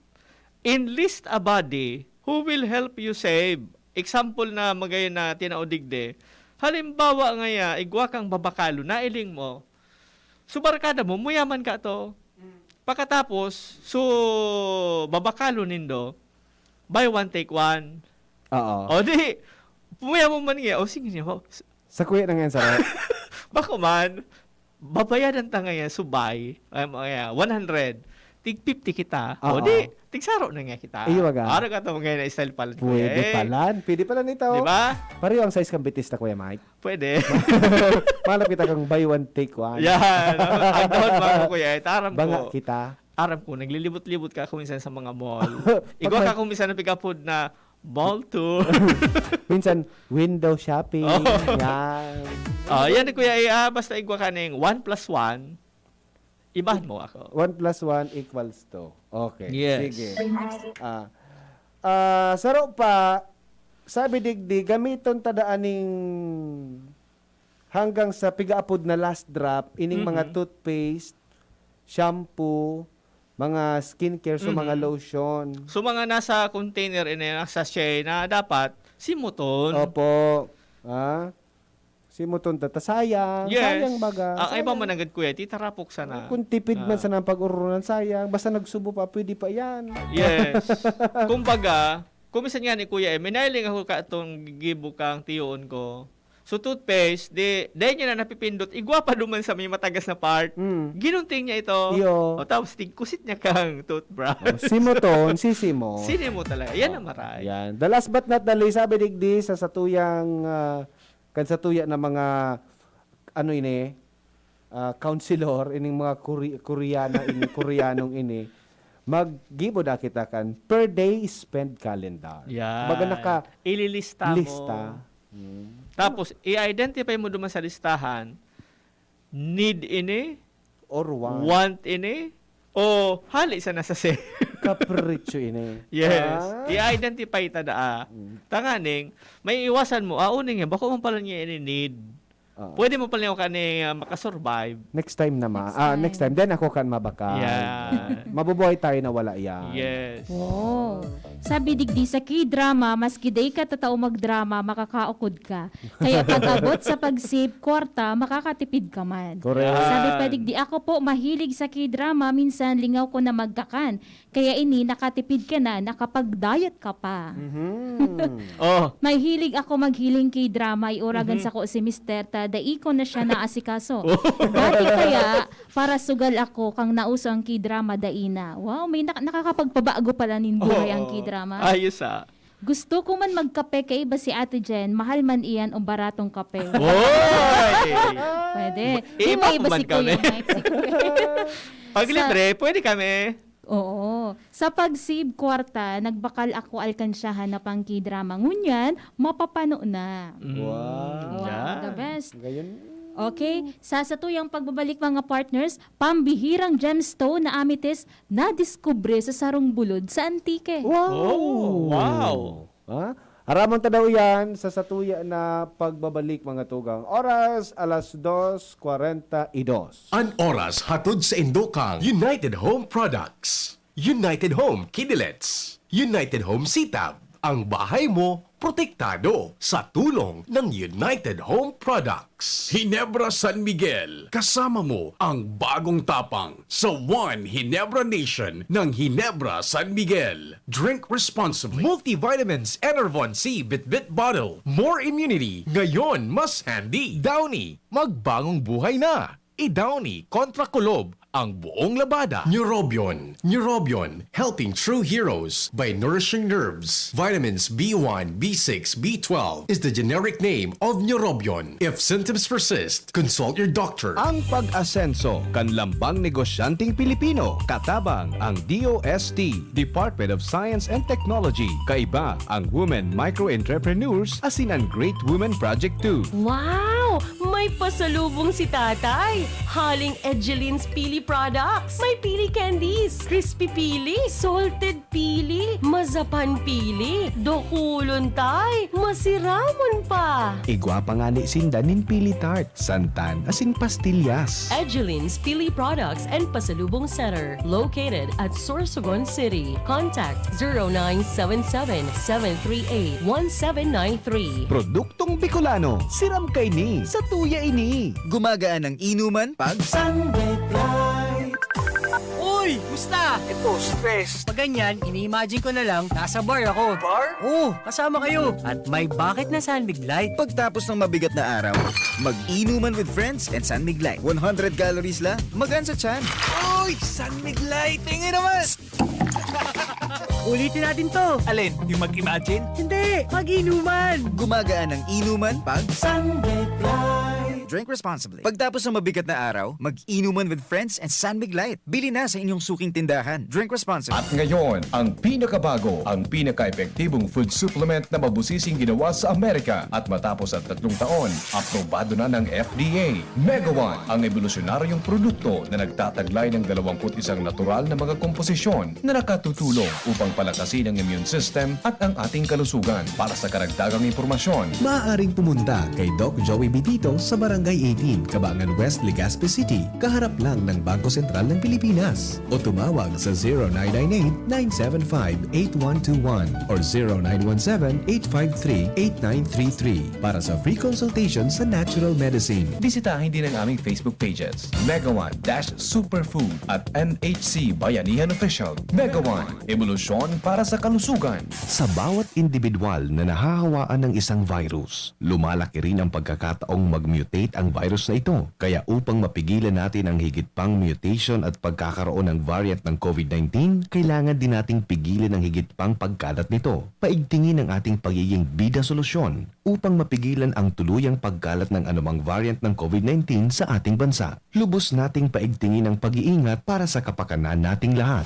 enlist a buddy who will help you save. Example na magay na tinaudigde. Halimbawa nga igwa kang babakalo na iling mo. Subarkada mo, muyaman ka to. Pagkatapos, babakalo nindo, buy one, take one. Oo. O di, pumuya mo man nga, sige niyo, Sa kuya na nga sa bako man, babayadan ta ngayon, subay, 100. Tig 50 kita. O Oo. di, tig saro na nga kita. Iyo, waga. Ano ka ito mga na style pala. Pwede palan. Pwede palan ito. Di ba? Pareho ang size kang bitista, Kuya Mike. Pwede. Malapit kang buy one, take one. Yan. Ang doon mga kuya, taram Banga ko. kita. Aram ko, naglilibot-libot ka kuminsan sa mga mall. Igwa ka kuminsan na pick up food na mall tour. Minsan, window shopping. Yan. Yan kuya, basta igwa ka ng 1 plus 1, ibahan mo ako. 1 plus 1 equals 2. Okay. Yes. Sige. Saro pa, sabi digdi, gamiton tadaaning hanggang sa pigaapod na last drop, ining mga toothpaste, shampoo, mga skincare, so mga lotion. So mga nasa container, nasa sachet na dapat simuton. Opo. Simuton tata. Sayang. Yes. Sayang baga. Ang iba Sayang. managad kuya, titarapok sana. Kung tipid man sa ng pag-urunan, sayang. Basta nagsubo pa, pwede pa yan. Yes. Kumbaga, kumisan nga ni kuya, minailing ako ka itong gibo kang tiyoon ko. So toothpaste, dahil niya na napipindot, igwa pa duman sa may matagas na part. Ginunting niya ito. Iyo. O tapos kusit niya kang toothbrush. Simuton, sisimo. Sini mo talaga. Yan ang maray. Yan. The last but not the least, sabi digdi sa satuyang satuya na mga counselor ining mga Koreanong ini maggibo da kita kan per day spend calendar. Yan. Baga naka ililista mo. lista. Tapos i-identify mo duman sa listahan need ini, Or want. want ini, o hali sa nasa se. Kapritsyo ini. Yes. Ah. I-identify ta daa. Tanganing, may iwasan mo, uning yan, bako mo pala niya ini-need. Pwede mo pala yung makasurvive. Next time na Next time. next time. Then ako kan mabaka. Yeah. Mabubuhay tayo na wala yan. Yes. Oh. Sabi digdi sa K-drama, maski day ka tatao magdrama, makakaukod ka. Kaya pag-abot sa pag-save kwarta, makakatipid ka man. Correct. Sabi pa digdi, ako po mahilig sa K-drama, minsan lingaw ko na magkakan. Kaya ini, nakatipid ka na, nakapag-diet ka pa. Oh. May hilig ako maghiling K-drama, iuragan sa ko si Mr. Tadai ko na siya naasikaso. Dati kaya, para sugal ako kang nauso ang K-drama daina. Wow, may nakakapagpabago pala nin buhay ang K-drama. Ayos Gusto ko man magkape kay iba si Ate Jen, mahal man iyan o baratong kape. Oy! Pwede. Iba May iba man si Kuya kami. Mike, si Kuya. Pag libre, pwede kami. Oo. Sa pag-save kwarta, nagbakal ako alkansyahan na pang K-drama. Ngunyan, mapapano na. Wow. Wow, the best. Ngayon, Okay, sa satuyang pagbabalik mga partners, pambihirang gemstone na amethyst na diskubre sa sarong bulod sa Antique. Oh, wow. Ha? Haramon ta daw yan sa satuya na pagbabalik mga tugang. Oras, alas 2:42. An oras hatod sa Indokang United Home Products. United Home Kidilets. United Home Sitab. Ang bahay mo protektado sa tulong ng United Home Products. Hinebra San Miguel, kasama mo ang bagong tapang sa One Hinebra Nation ng Hinebra San Miguel. Drink responsibly. Multivitamins Enervon C Bit-Bit Bottle. More immunity, ngayon mas handy. Downy, magbagong buhay na. I-Downy kontra kulob ang buong labada. Neurobion. Neurobion, helping true heroes by nourishing nerves. Vitamins B1, B6, B12 is the generic name of Neurobion. If symptoms persist, consult your doctor. Ang pag-asenso, kanlambang negosyanteng Pilipino, katabang ang DOST, Department of Science and Technology, kaiba ang Women Micro-Entrepreneurs, asin ang Great Women Project 2. Wow! May pasalubong si tatay. Haling Edgeline's Pili Products. May pili candies, crispy pili, salted pili, mazapan pili, dokulon tay, masiramon pa. Igwa pa nga ni Sindanin Pili Tart, santan, asin pastillas. Edgeline's Pili Products and Pasalubong Center, located at Sorsogon City. Contact 0977-738-1793. Produktong Bicolano, siram kay ni, sa tuya ini. Gumagaan ang inuman pag Uy! Musta? Ito, stress. Pag ganyan, ini-imagine ko na lang, nasa bar ako. Bar? Oo, kasama kayo. At may bucket na San Light. Pagtapos ng mabigat na araw, mag-inuman with friends and San Light. 100 calories lang, magaan sa tiyan. Uy! San Light! Tingin naman! Ulitin natin to. Alin? Yung mag-imagine? Hindi! Mag-inuman! Gumagaan ang inuman pag San Light. drink responsibly. Pagtapos ng mabigat na araw, mag-inuman with friends and San Light. Bili na sa inyong suking tindahan. Drink responsibly. At ngayon, ang pinakabago, ang pinaka-epektibong food supplement na mabusising ginawa sa Amerika at matapos ang 3 taon, aprobado na ng FDA. Mega One, ang evolusyonaryong produkto na nagtataglay ng 21 natural na mga komposisyon na nakatutulong upang palakasin ang immune system at ang ating kalusugan. Para sa karagdagang impormasyon, maaaring pumunta kay Doc Joey Bitito sa Barangay 18, Cabangan West, Legazpi City, kaharap lang ng Bangko Sentral ng Pilipinas. O tumawag sa 0998-975-8121 or 0917-853-8933 para sa free consultation sa natural medicine. Bisitahin din ang aming Facebook pages, Mega One-Superfood at NHC Bayanihan Official. Mega One, evolusyon para sa kalusugan. Sa bawat individual na nahahawaan ng isang virus, lumalaki rin ang pagkakataong mag-mutate ang virus na ito. Kaya upang mapigilan natin ang higit pang mutation at pagkakaroon ng variant ng COVID-19, kailangan din nating pigilan ang higit pang pagkalat nito. Paigtingin ang ating pagiging bida solusyon upang mapigilan ang tuluyang pagkalat ng anumang variant ng COVID-19 sa ating bansa. Lubos nating paigtingin ang pag-iingat para sa kapakanan nating lahat.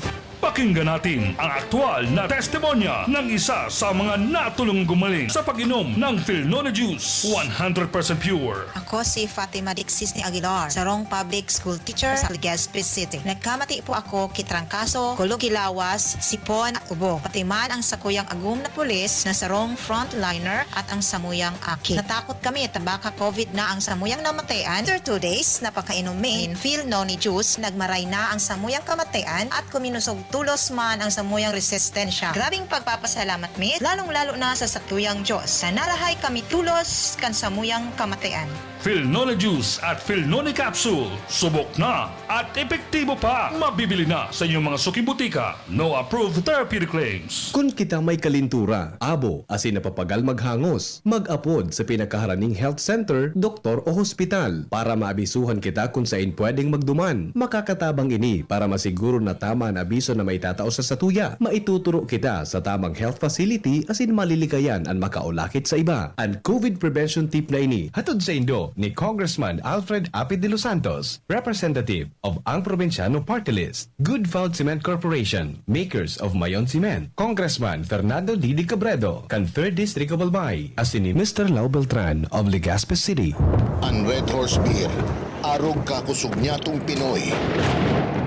Pakinggan natin ang aktual na testimonya ng isa sa mga natulong gumaling sa pag-inom ng Philnona Juice. 100% pure. Ako si Fatima Dixis ni Aguilar, sarong public school teacher sa Legazpi City. Nagkamati po ako kitrangkaso, kulog ilawas, sipon at ubo. Pati man ang sakuyang agum na pulis na sarong frontliner at ang samuyang aki. Natakot kami at baka COVID na ang samuyang namatayan. After 2 days na pagkainumin, Philnona Juice, nagmaray na ang samuyang kamatayan at kuminusog tulos man ang samuyang resistensya. Grabing pagpapasalamat mi, lalong-lalo na sa sakuyang Diyos. Na narahay kami tulos kan samuyang kamatayan. Philnona Juice at Philnona Capsule. Subok na at epektibo pa. Mabibili na sa inyong mga suking butika. No approved therapeutic claims. Kung kita may kalintura, abo, asin napapagal maghangos, mag-apod sa pinakaharaning health center, doktor o hospital para maabisuhan kita kung saan pwedeng magduman. Makakatabang ini para masiguro na tama na abiso na may tatao sa satuya. Maituturo kita sa tamang health facility asin malilikayan ang makaulakit sa iba. Ang COVID prevention tip na ini, hatod sa Indo ni Congressman Alfred Apid de los Santos, representative of ang Provinciano Party List. Good Found Cement Corporation, makers of Mayon Cement. Congressman Fernando Didi Cabredo, kan 3rd District of Albay. Asin ni Mr. Lau Beltran of Legazpi City. Ang Red Horse Beer, arog kakusog niya tong Pinoy.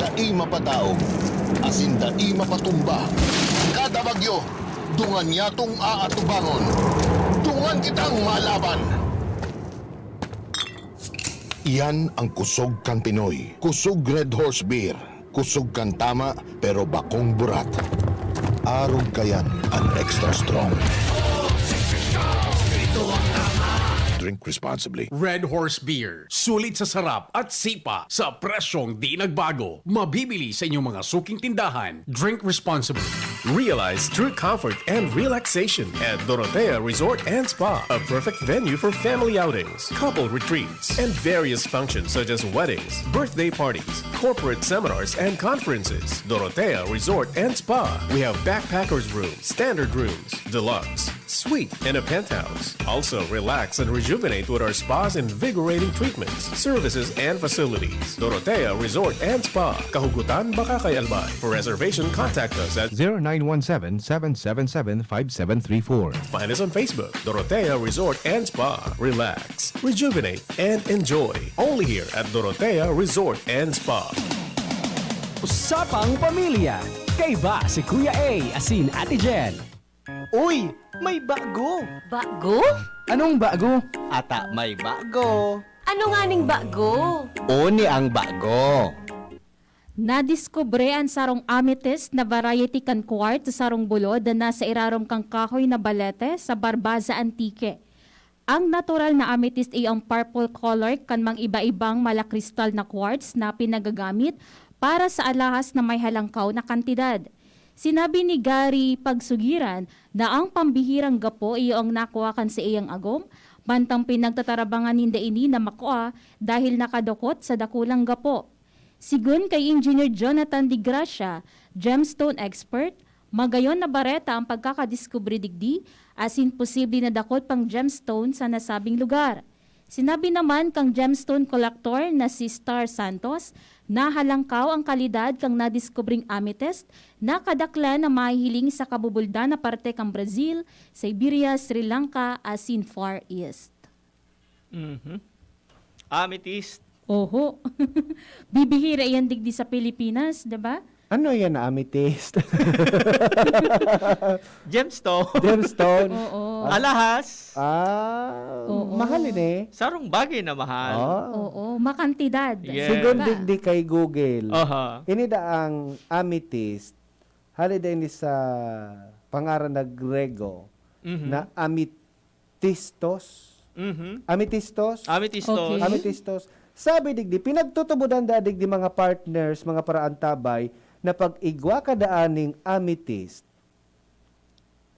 Dai mapataog, asin dai mapatumba. Kada bagyo, dungan niya tong aatubangon. Dungan kitang malaban. Iyan ang kusog kan Pinoy. Kusog Red Horse Beer. Kusog kan tama pero bakong burat. Arog kayan ang extra strong. Drink responsibly. Red Horse Beer. Sulit sa sarap at sipa sa presyong di nagbago. Mabibili sa inyong mga suking tindahan. Drink responsibly. Realize true comfort and relaxation at Dorotea Resort and Spa, a perfect venue for family outings, couple retreats, and various functions such as weddings, birthday parties, corporate seminars, and conferences. Dorotea Resort and Spa. We have backpackers rooms, standard rooms, deluxe, suite, and a penthouse. Also, relax and rejuvenate with our spas invigorating treatments, services, and facilities. Dorotea Resort and Spa, Kahugutan, Bakakay, Albay. For reservation, contact us at 0917-777-5734. Find us on Facebook, Dorotea Resort and Spa. Relax, rejuvenate, and enjoy. Only here at Dorotea Resort and Spa. Usapang Pamilya. Kay ba si Kuya A asin Ate Jen? Uy, may bago. Bago? Anong bago? Ata may bago. Ano nga ning bago? Oni ang bago. Nadiskubre ang sarong amethyst na variety kan quartz sa sarong bulod na nasa irarom kang kahoy na balete sa Barbaza Antique. Ang natural na amethyst ay ang purple color kan mang iba-ibang malakristal na quartz na pinagagamit para sa alahas na may halangkaw na kantidad. Sinabi ni Gary Pagsugiran na ang pambihirang gapo ay ang nakuha kan sa iyang agom, bantang pinagtatarabangan ninda ini na makuha dahil nakadukot sa dakulang gapo. Sigun kay Engineer Jonathan Di Gracia, gemstone expert, magayon na bareta ang pagkakadiskubre digdi asin posible na dakot pang gemstone sa nasabing lugar. Sinabi naman kang gemstone collector na si Star Santos na halangkaw ang kalidad kang nadiskubring amethyst na kadaklan na mahihiling sa kabubuldan na parte kang Brazil, Siberia, Sri Lanka, asin Far East. Amethyst. Oho. Bibihira yan digdi sa Pilipinas, 'di ba? Ano yan na amethyst? Gemstone. Gemstone. Oo. Alahas. Oo. Mahalin eh. Sarong bagay na mahal. Oo, makantidad. Yeah. Sigun Diba? digdi kay Google. Aha. Ini da ang amethyst. Haliday ni sa pangaran na Grego na amethistos. Amethistos. Amethyst. Okay. Amethistos. Sabi digdi, pinagtutubudan da digdi mga partners, mga paraan tabay, na pag igwa ka daaning amethyst,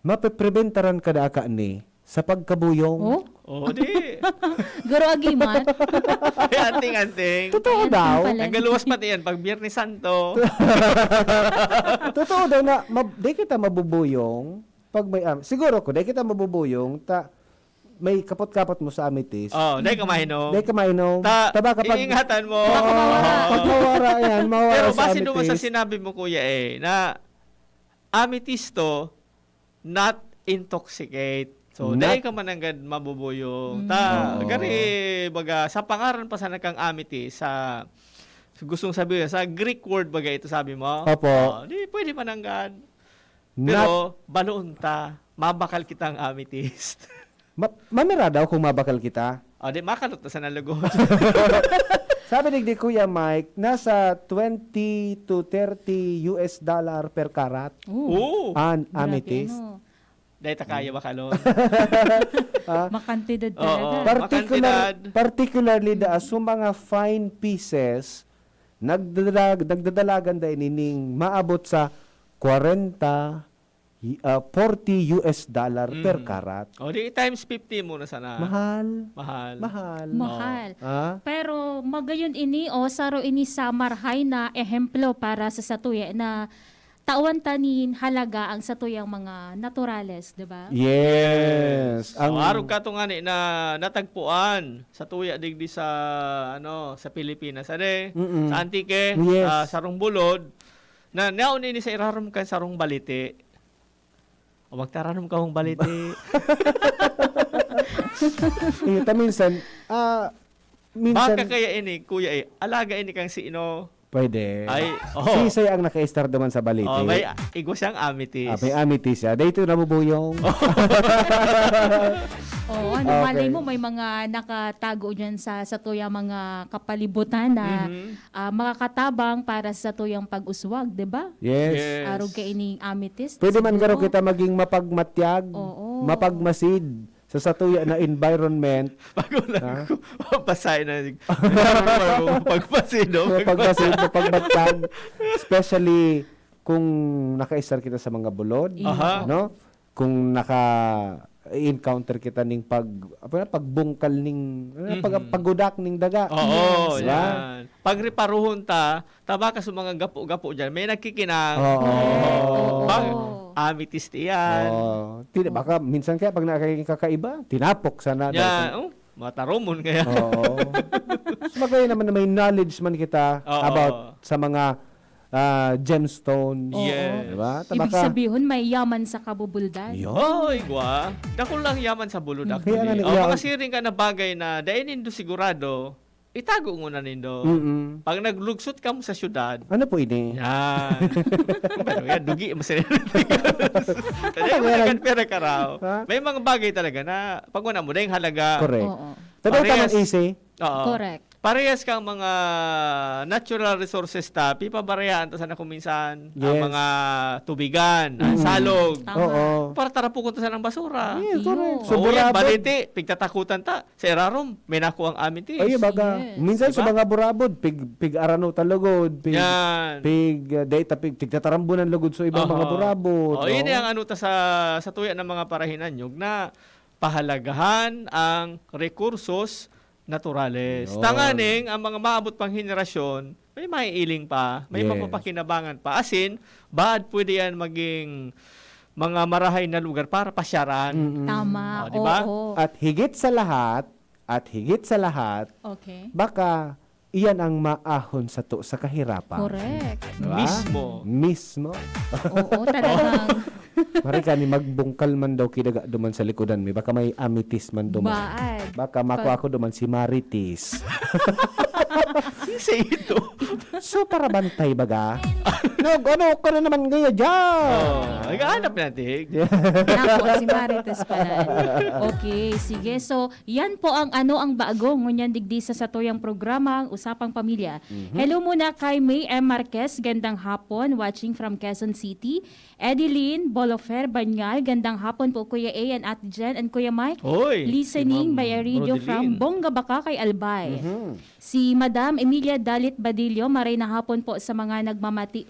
mapepreventaran ka da ka ni sa pagkabuyong. Oh? Oh, di. Garo agiman. Ay, anting-anting. Totoo daw. Nagaluwas pati yan pag Biyernes Santo. Totoo daw na di kita mabubuyong pag may siguro ko di kita mabubuyong may kapot-kapot mo sa amethyst. Oh, dahil ka mainom. Dahil ka mainom. Taba kapag iingatan mo. Pag mawara yan, mawara Pero sa base naman sa amethyst. sinabi mo, Kuya, na amethyst to, not intoxicate. So, Not- dahil ka mananggad mabubuyong. Ta, Oo. gari, baga, sa pangaran pa sa nakang amethyst, sa gustong sabihin, sa Greek word baga ito sabi mo. Opo. Di, pwede mananggad. Not, Pero, baloon ta, mabakal kitang amethyst. mamira daw kung mabakal kita. O, di, makalot na sa nalugod. Sabi ni Kuya Mike, nasa 20 to 30 US dollar per karat Oo. an Grabe, amethyst. ano. Dahil ta kaya bakalon. Makantidad Oo. talaga. Particularly sa mga fine pieces, nagdadalagan dahil nining maabot sa 40 US dollar per karat. O, di, times 50 muna sana. Mahal. Mahal. Mahal. Mahal. Ah? Pero magayon ini o saro ini sa marhay na ehemplo para sa satuya na tawan tanin halaga ang satuyang mga naturales, di ba? Yes. Ang araw ka to nga ni na natagpuan sa tuya digdi sa sa Pilipinas ade Mm-mm. sa Antique Yes. sarong bulod na naon ini sa irarom kan sarong balite. O magtaranom ka hong balite. Minsan, Baka kaya ini kuya alaga ini kang sino. pwede. Ay, Sisay ang naka-star naman sa balite. Oh, may igos siyang amethyst. May amethyst siya. Dito nabubuyong. Oo, ano, Okay. malay mo may mga nakatago dyan sa satuyang mga kapalibutan na makakatabang para sa satuyang pag-uswag, di ba? Yes. Arog ka ining amethyst. Pwede man siguro. garo kita maging mapagmatyag, Oo. mapagmasid sa satuya na environment. Bago lang ko pasahin na pagpasin, no? Mapagmasid, mapagmatyag. Especially kung naka-star kita sa mga bulod, Aha. no? Kung encounter kita ning pagbungkal ning paggudak ning daga. Oo, Diba? yan. Pag reparuhon ta, tabaka sa mga gapo-gapo dyan, may nagkikinang. Oo. Amethyst yan. Baka minsan kaya pag nakakaiba, tinapok sana. Yan. Matarumon kaya. Oo. So, magaya naman na may knowledge man kita Oo. about sa mga gemstones. Yes. Diba? Ibig sabihin may yaman sa kabubuldan. Oh, igwa. Dako lang yaman sa bulod Kaya nga actually. ni- Mga siring ka na bagay na dahil nindo sigurado, itago mo na nindo. Mm-mm. Pag naglugsot ka mo sa syudad, Ano po ini? yan. Pero yan, dugi mo sila. Tadi mo nagan pera ka raw. Ha? May mga bagay talaga na pag wala mo na yung halaga. Correct. Oo. Tadong Parehas. tamang easy. Oo. Correct. Parehas kang mga natural resources ta, pipabarayaan ta sana kuminsan ang Yes. mga tubigan, ang salog. Tama. Oo. Para tarapukon ta sa ng basura. Yes, correct. So, So, yan, burabod. balite, pigtatakutan ta. Sa erarom, may nakuha ang amethyst. Ay, baga. Yes. Minsan sa Diba? mga burabod, pig arano talugod, Yan. pig tatarambunan lugod sa ibang mga burabod. Oh, yun ang ano ta sa tuya ng mga parahinanyog na pahalagahan ang rekursos naturales. Yun. Tanganing ang mga maabot pang henerasyon, may maiiling pa, may Yes. mapapakinabangan pa. Asin, bad pwede yan maging mga marahay na lugar para pasyaran. Tama. Oh, di ba? Oo. At higit sa lahat, Okay. baka iyan ang maahon sa kahirapan. Correct. Diba? Mismo. Oo, talagang Marika ni magbungkal man daw kidaga duman sa likodan mi. Baka may amethyst man duman. baad. Baka mako ako duman si Marites. Sisi ito. So para bantay baga. No, ano ko na naman ngayon dyan. Naghahanap natin. Nako, si Marites pala. Okay, sige. So, yan po ang ang bago ngunyan digdi sa satuyang programa, ang Usapang Pamilya. Hello muna kay May M. Marquez, gandang hapon, watching from Quezon City. Edeline Bolofer Banyal, gandang hapon po Kuya A and Ate Jen and Kuya Mike. Hoy, Listening si Ma'am by a radio Rodeline. from Bonga Bacacay, Albay. Si Madam Emilia Dalit Badillo, maray na hapon po sa mga nagmamati.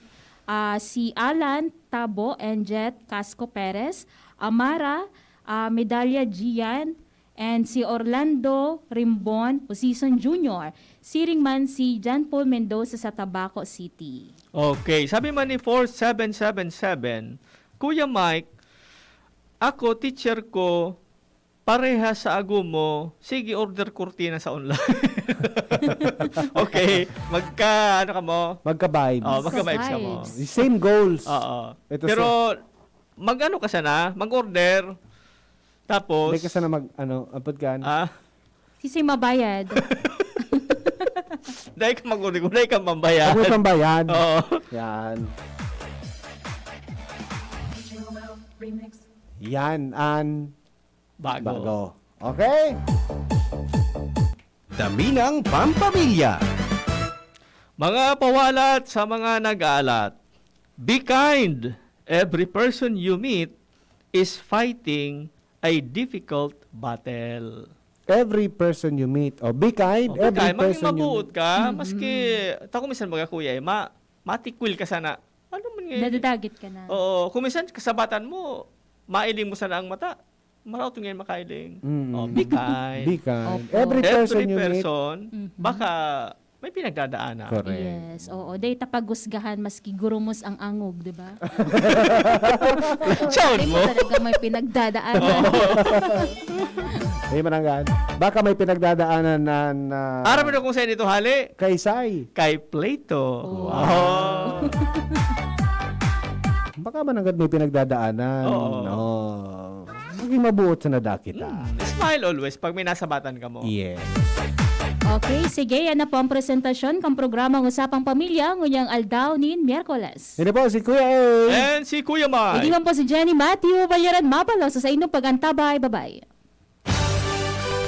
Si Alan Tabo and Jet Casco Perez, Amara Medalya Gian, and si Orlando Rimbon Posison Jr. Siring man si John Paul Mendoza sa Tabaco City. Okay, sabi man ni 4777, Kuya Mike, ako, teacher ko, pareha sa ago mo, sige order kurtina sa online. Okay, ano ka mo? Magka-vibes. Magka-vibes ka mo. Same goals. Oo. Ito Pero mag-ano ka sana, mag-order. Tapos Hindi ka sana apod ka. Kasi mabayad. dahil ka mag-order, dahil ka mambayad. Huwag mo pambayad. Oo. Yan. Yan ang bago. Okay? Daminang Pampamilya. Mga pawalat sa mga nag-aalat. Be kind. Every person you meet is fighting a difficult battle. Every person you meet. Be kind. Okay, Every maging person you mabuot meet. ka, maski, tako minsan mga kuya, matikwil ka sana. Ano man ngayon? Dadadagit ka na. Oo, kung minsan kasabatan mo, mailing mo sana ang mata. Maraw ngayon makailing. Be kind. Be kind. Opo. Every person you meet. Baka may pinagdadaanan. Correct. Yes, oo. Day tapagusgahan maski gurumos ang angog, di ba? Sound Day mo. mo talaga may pinagdadaanan. Hey, mananggan. Baka may pinagdadaanan na Aram mo kung saan ito hali? kay Sai. Kay Plato. Wow. Baka mananggan may pinagdadaanan. Oo. Maging mabuot sa nadakita. Smile always pag may nasabatan ka mo. Yes. Okay, sige. Yan na po ang presentasyon kang programang Usapang Pamilya ngunyang aldaw nin Miyerkules. Hindi po si Kuya A. And si Kuya Mike. Hindi man po si Jenny Matthew Bayaran Mapalo sa inyong pagantabay. Bye-bye.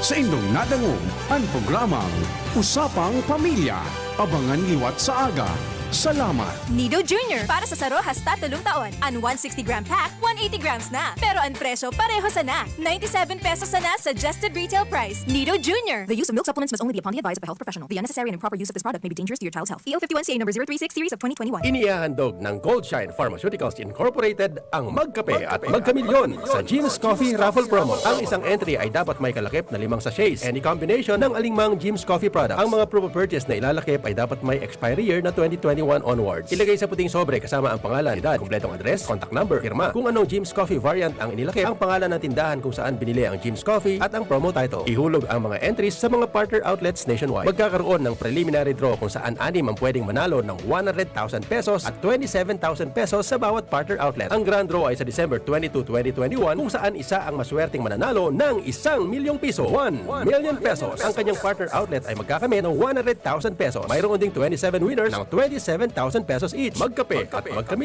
Sa inyong nadangog ang programang Usapang Pamilya. Abangan liwat sa aga. Salamat. Nido Jr. Para sa Sarojas tatulong taon. Ang 160-gram pack, 180 grams na. Pero ang presyo pareho sana. 97 pesos sana suggested retail price. Nido Jr. The use of milk supplements must only be upon the advice of a health professional. The unnecessary and improper use of this product may be dangerous to your child's health. EO 51CA number 036 series of 2021. Inihahandog ng Goldshine Pharmaceuticals Incorporated ang Magkape at Magkamilyon sa Jim's Coffee Raffle Promo. Ang isang entry ay dapat may kalakip na 5 sachets. Any combination ng alingmang Jim's Coffee product. Ang mga promo purchase na ilalakip ay dapat may expiry year na 2021 onwards. Ilagay sa puting sobre kasama ang pangalan, edad, kumpletong address, contact number, firma. Kung anong Jim's Coffee variant ang inilakip, ang pangalan ng tindahan kung saan binili ang Jim's Coffee at ang promo title. Ihulog ang mga entries sa mga partner outlets nationwide. Magkakaroon ng preliminary draw kung saan 6 ang pwedeng manalo ng 100,000 pesos at 27,000 pesos sa bawat partner outlet. Ang grand draw ay sa December 22, 2021 kung saan isa ang maswerteng mananalo ng 1 milyong piso. 1 million pesos. Ang kanyang partner outlet ay magkakamit ng 100,000 pesos. Mayroon ding 27 winners ng 27,000 pesos each. Magkape at magkami